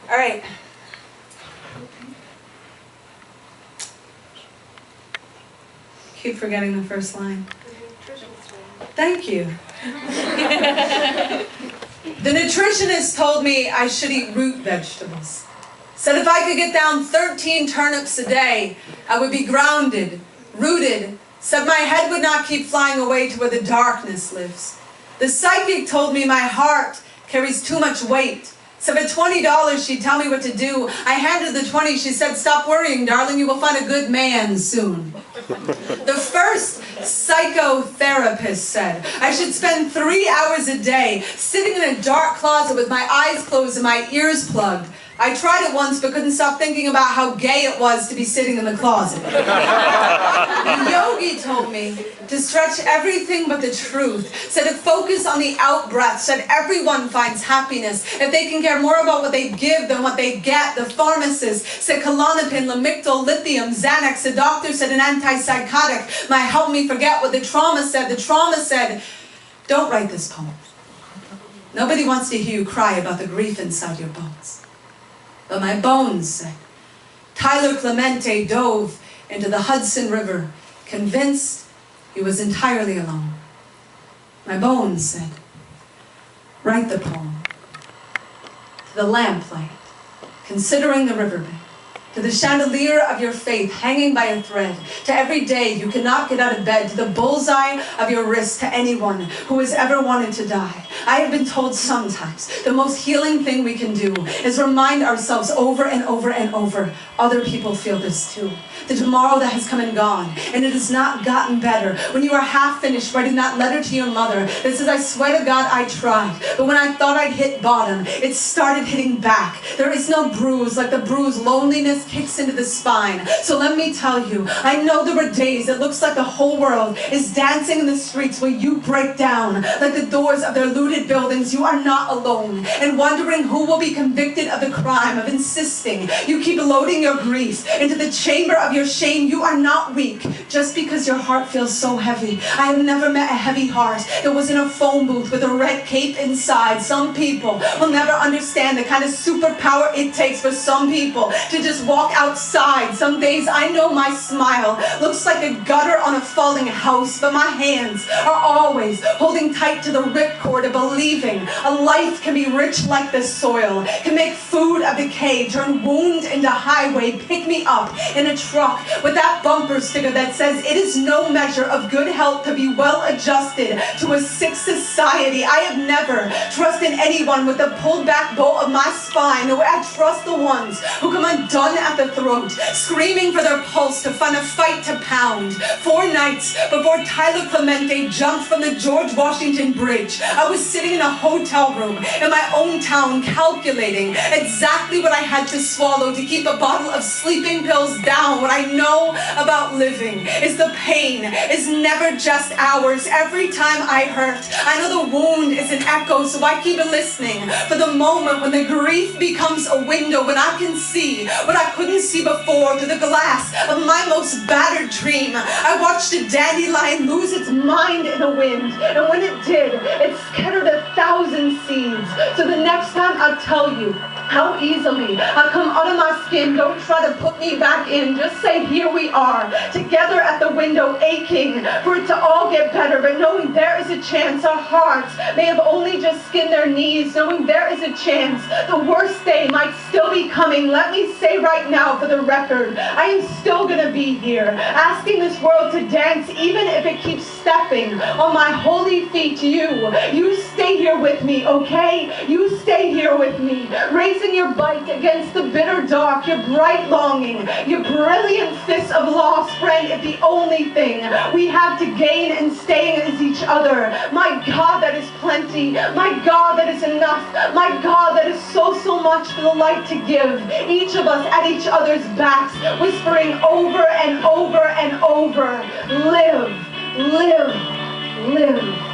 All right. Keep forgetting the first line. Thank you. The nutritionist told me I should eat root vegetables. Said if I could get down 13 turnips a day, I would be grounded, rooted. Said my head would not keep flying away to where the darkness lives. The psychic told me my heart carries too much weight. So for $20, she'd tell me what to do. I handed the 20, she said, stop worrying, darling, you will find a good man soon. The first psychotherapist said I should spend 3 hours a day sitting in a dark closet with my eyes closed and my ears plugged. I tried it once but couldn't stop thinking about how gay it was to be sitting in the closet. The yogi told me to stretch everything but the truth, said to focus on the out-breath, said everyone finds happiness if they can care more about what they give than what they get. The pharmacist said Klonopin, Lamictal, lithium, Xanax. The doctor said an antipsychotic might help me forget what the trauma said. The trauma said, don't write this poem. Nobody wants to hear you cry about the grief inside your bones. But my bones said, Tyler Clemente dove into the Hudson River, convinced he was entirely alone. My bones said, write the poem. To the lamplight, considering the riverbank, to the chandelier of your faith hanging by a thread, to every day you cannot get out of bed, to the bullseye of your wrist, to anyone who has ever wanted to die. I have been told sometimes the most healing thing we can do is remind ourselves over and over and over, other people feel this too. The tomorrow that has come and gone, and it has not gotten better. When you are half finished writing that letter to your mother that says, I swear to God I tried, but when I thought I'd hit bottom, it started hitting back. There is no bruise like the bruise loneliness kicks into the spine. So let me tell you, I know there were days it looks like the whole world is dancing in the streets where you break down like the doors of their looted buildings. You are not alone, and wondering who will be convicted of the crime of insisting you keep loading your grief into the chamber of your shame. You are not weak just because your heart feels so heavy. I have never met a heavy heart that was in a phone booth with a red cape inside. Some people will never understand the kind of superpower it takes for some people to just walk outside. Some days I know my smile looks like a gutter on a falling house, but my hands are always holding tight to the ripcord of believing a life can be rich like the soil, can make food of decay, turn wound into highway, pick me up in a truck with that bumper sticker that says it is no measure of good health to be well adjusted to a sick society. I have never trusted anyone with the pulled back bow of my spine the way I trust the ones who come undone at the throat, screaming for their pulse to find a fight to pound. 4 nights before Tyler Clemente jumped from the George Washington Bridge, I was sitting in a hotel room in my own town calculating exactly what I had to swallow to keep a bottle of sleeping pills down. What I know about living is the pain is never just ours. Every time I hurt, I know the wound is an echo, so I keep listening for the moment when the grief becomes a window, when I can see what I couldn't see before through the glass of my most battered dream. I watched a dandelion lose its mind in the wind, and when it did, it scattered 1,000 seeds. So the next time I tell you how easily I come out of my skin, don't try to put me back in. Just say, here we are, together at the window, aching for it to all get better, but knowing there is a chance our hearts may have only just skinned their knees, knowing there is a chance the worst day might still be coming. Let me say right now for the record, I am still going to be here, asking this world to dance, even if it keeps stepping on my holy feet. You stay here with me, okay? You stay here with me, raising your bite against the bitter dark, your bright longing, your brilliant fist of loss. Friend, if the only thing we have to gain in staying is each other, my God, that is plenty. My God, that is enough. My God, that is so much for the light to give. Each of us at each other's backs, whispering over and over and over, live, live, live.